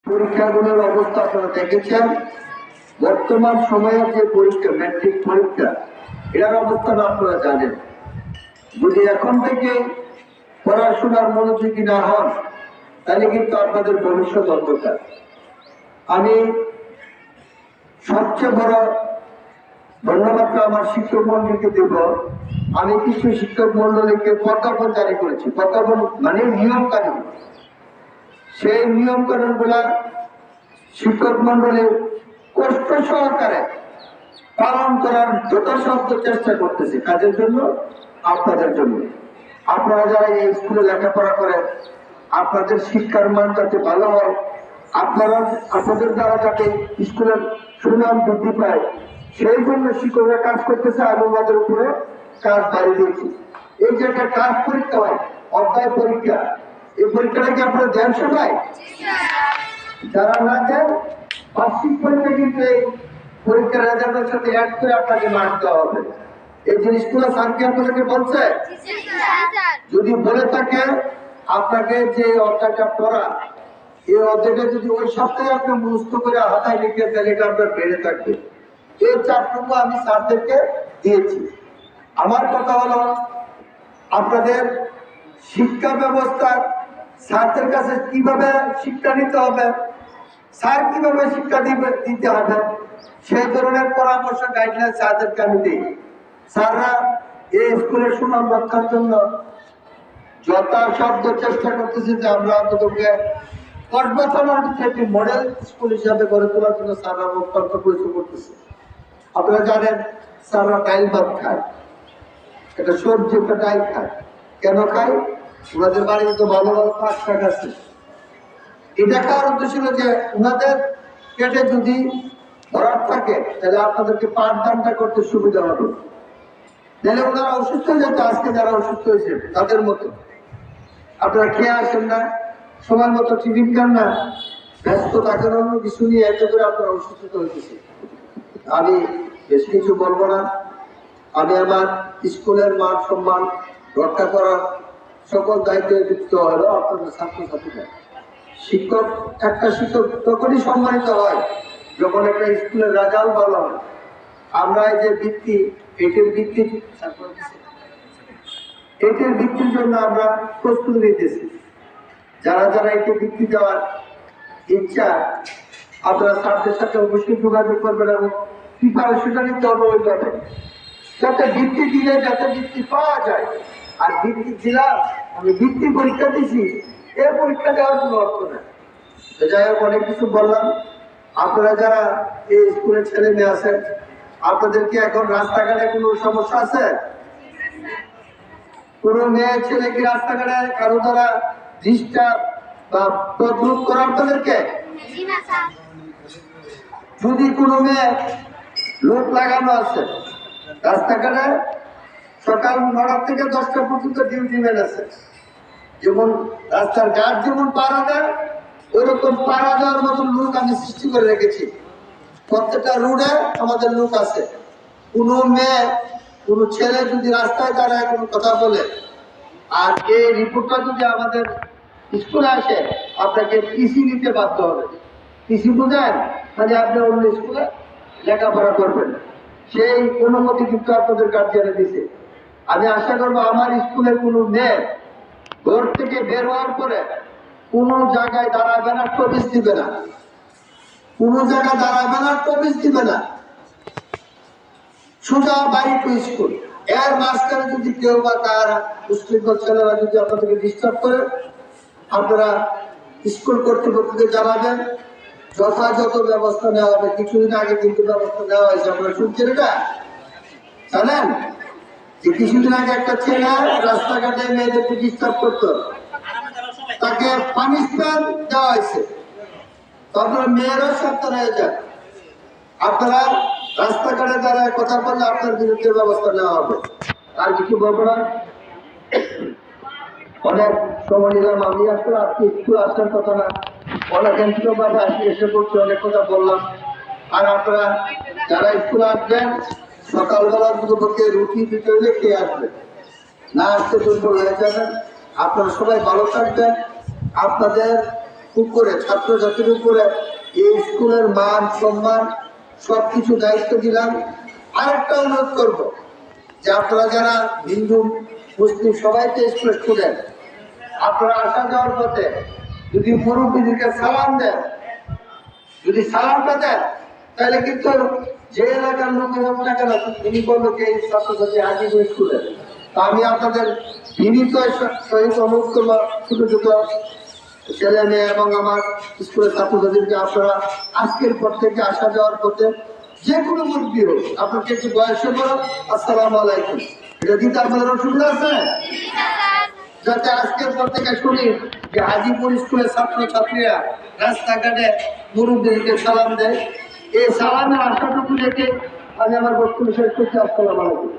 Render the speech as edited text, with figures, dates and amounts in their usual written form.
পরীক্ষাগুলোর অবস্থা আপনারা দেখেছেন। বর্তমান সময়ের যে পরীক্ষা, ম্যাট্রিক পরীক্ষা, এটার অবস্থাটা আপনারা জানেন। যদি এখন থেকে পড়াশোনার মনোযোগী না হন, তাহলে কিন্তু আপনাদের ভবিষ্যৎ অন্ধকার। আমি সবচেয়ে বড় ধন্যবাদটা আমার শিক্ষক মন্ডলীকে দেব। আমি কিছু শিক্ষক মন্ডলীকে প্রজ্ঞাপন জারি করেছি। প্রজ্ঞাপন মানে নিয়ম কানুন। সেই নিয়ম কানুন গুলা শিক্ষক মন্ডলী কষ্ট সহকারে পালন করার যথাসাধ্য চেষ্টা করতেছে। কাজের জন্য, আপনাদের জন্য। আপনারা যারা এই স্কুলে লেখাপড়া করেন, আপনাদের শিক্ষার মান যাতে ভালো হয়, আপনাদের দ্বারা যাতে স্কুলের সুনাম বৃদ্ধি পায়, সেই জন্য শিক্ষকরা কাজ করতেছে। আমি আমাদের উপরে কাজ বাড়িয়ে দিয়েছি। এই যে একটা কাজ পরীক্ষা হয়, অধ্যায় পরীক্ষা, এই পরীক্ষাটা কি আপনারা দেন সবাই? যারা না দেন, বার্ষিক পরীক্ষা কিন্তু এই পরীক্ষার রেজাল্টের সাথে অ্যাড করে আপনাকে মার্ক দেওয়া হবে। এই জিনিসগুলো স্যার কি আপনাদেরকে বলছে? যদি বলে থাকে, আপনাকে যে অধ্যায়টা পড়া, এই অধ্যায়টা যদি ওই সপ্তাহে আপনি মুখস্থ করে হাতায় লিখে, তাহলে এটা আপনার বেড়ে থাকবে। এই চাপটুকু আমি স্যারদেরকে দিয়েছি। আমার কথা হলো, আপনাদের শিক্ষা ব্যবস্থার স্যারদের কাছে কিভাবে শিক্ষা নিতে হবে, স্যার কিভাবে শিক্ষা দিতে হবে, সেই ধরনের পরামর্শ গাইডলাইন স্যারদেরকে আমি দিই। স্যাররা এই স্কুলের সুনাম রক্ষার জন্য যথাসাধ্য চেষ্টা করতেছে যে আমরা অন্ততকে একটি মডেল স্কুল হিসাবে গড়ে তোলার জন্য স্যাররা অত্যন্ত পরিশ্রম করতেছে। আপনারা জানেন, স্যাররা ডাইল ভাত খায়, একটা সবজি, একটা ডাইল খায়। কেন খায়? ওনাদের বাড়িতে তো ভালো ভালো পাক শাক আছে। এটা খাওয়ার উদ্দেশ্য ছিল যে ওনাদের পেটে যদি ভরাট থাকে, তাহলে আপনাদেরকে পাঠদানটা করতে সুবিধা হবে। তাহলে ওনারা অসুস্থ হয়ে যেত। আজকে যারা অসুস্থ হয়েছে তাদের মতো আপনারা খেয়ে আসেন না, সময় মতো টিফিন খান না, ব্যস্ত থাকেন অন্য কিছু নিয়ে, এত করে আপনারা অসুস্থ হয়েছে। আমি বেশ কিছু বলবো না। আমি আমার স্কুলের মান সম্মান রক্ষা করার সকল দায়িত্বে যুক্ত হলো আপনাদের ছাত্রছাত্রীরা। একটা শিক্ষক তখনই সম্মানিত হয় যখন একটা স্কুলের রেজাল্ট ভালো হয়। আমরা এই যে বৃত্তি, এটির বৃত্তির জন্য আমরা প্রস্তুতি নিতেছি। যারা যারা এটি বৃত্তি দেওয়ার ইচ্ছা, আপনারা স্যারদের সাথে অবশ্যই যোগাযোগ করবেন এবং প্রিপারেশনটা নিতে হবে ওইভাবে, যাতে বৃত্তি দিলে যাতে বৃত্তি পাওয়া যায়। আর বৃত্তি দিলাম, আমি বৃত্তি পরীক্ষা দিছি, এ পরীক্ষা দেওয়ার কোনো অর্থ নেই। যাই হোক, অনেক কিছু বললাম। আপনারা যারা এই স্কুলের ছেলে মেয়ে আছেন, আপনাদের কি এখন রাস্তাঘাটে কোনো সমস্যা আছে? কোনো মেয়ে ছেলে কি রাস্তাঘাটে কারো দ্বারা ডিস্টার্ব বা প্রদ্রুপ করা আপনাদেরকে? যদি কোনো মেয়ে লোক লাগানো আছে রাস্তাঘাটে, সকাল 9টা থেকে 10টা পর্যন্ত ডিউটি ম্যান আছে। যেমন রাস্তার গার্ড যেমন পাড়া দেয়, ওইরকম পাড়া দেওয়ার মতন লোক আমি সৃষ্টি করে রেখেছি। প্রত্যেকটা রোডে আমাদের লোক আছে। কোনো মেয়ে, কোনো ছেলে যদি রাস্তায় দাঁড়ায় কোনো কথা বলে, আর এই রিপোর্টটা যদি আমাদের স্কুলে আসে, আপনাকে পিসি নিতে বাধ্য হবে। পিসি বুঝেন? মানে আপনি অন্য স্কুলে লেখাপড়া করবেন, সেই অনুমতি কিন্তু আপনাদের গার্জিয়ানে দিছে। আমি আশা করবো আমার স্কুলের কোনো মেয়ে ঘর থেকে বের হওয়ার পরে কোনো জায়গায় দাঁড়াবে না, প্রবেশ দিবে না। কোনো জায়গায় দাঁড়াবে না, প্রবেশ দিবে না। সোজা বাড়ি টু স্কুল। এর মাঝখানে যদি কেউ বা তার উশৃঙ্খল ছেলেরা যদি আপনাদেরকে ডিস্টার্ব করে, আপনারা স্কুল কর্তৃপক্ষকে জানাবেন, যথাযথ ব্যবস্থা নেওয়া হবে। কিছুদিন আগে কিন্তু ব্যবস্থা নেওয়া হয়েছে, আপনারা শুনছেন এটা? জানেন যে কিছুদিন আগে একটা ছেলে রাস্তাঘাটে মেয়েদেরকে ডিস্টার্ব করতো, তাকে পানিশমেন্ট দেওয়া হয়েছে। তারপরে মেয়েরাও সাবধান হয়ে যায়। আপনারা রাস্তাঘাটে যারা কথা বললে আপনার বিরুদ্ধে ব্যবস্থা নেওয়া হবে। আর কিছু বলবো না, অনেক সময় নিলাম। আমি আসলে আজকে একটু আসার কথা না, অনেকভাবে আজকে এসে পড়ছি, অনেক কথা বললাম। আর আপনারা যারা স্কুলে আসবেন, সকালবেলার পক্ষে রুটি দিতে হলে খেয়ে আসবেন, না আসতে দুর্বল হয়ে যাবেন। আপনারা সবাই ভালো থাকবেন। আপনাদের উপরে ছাত্রছাত্রীর উপরে এই স্কুলের মান সম্মান সবকিছু দায়িত্ব দিলাম। আরেকটা অনুরোধ করব যে আপনারা যারা হিন্দু মুসলিম সবাইকে স্কুলে স্টুডেন্ট, আপনারা আসা যাওয়ার পথে যদি মুরব্বীদেরকে সালাম দেন, যদি সালামটা দেন, তাহলে কিন্তু যে এলাকার লোক হোক না কেন তিনি বললো যে এই ছাত্রছাত্রী হাজিপুর স্কুলে। আমি আপনাদের বিনীত সহিত অনুরোধ করবো, ছোট ছোট ছেলে মেয়ে এবং আমার স্কুলের ছাত্রছাত্রীকে আপনারা আজকের পর থেকে আসা যাওয়ার পথে যে কোনো মুরব্বী হোক, আপনাকে একটু বয়সে বলো আসসালামু আলাইকুম, এটা দিতে আপনাদের অসুবিধা আছে? যাতে আজকের পর থেকে শুনি যে হাজিপুর স্কুলের ছাত্রছাত্রীরা রাস্তাঘাটে মুরব্বীদেরকে সালাম দেয়। এই সালামের আশাটুকু দেখে আমি আমার বক্তব্য শেষ করছি। আসসালামু আলাইকুম।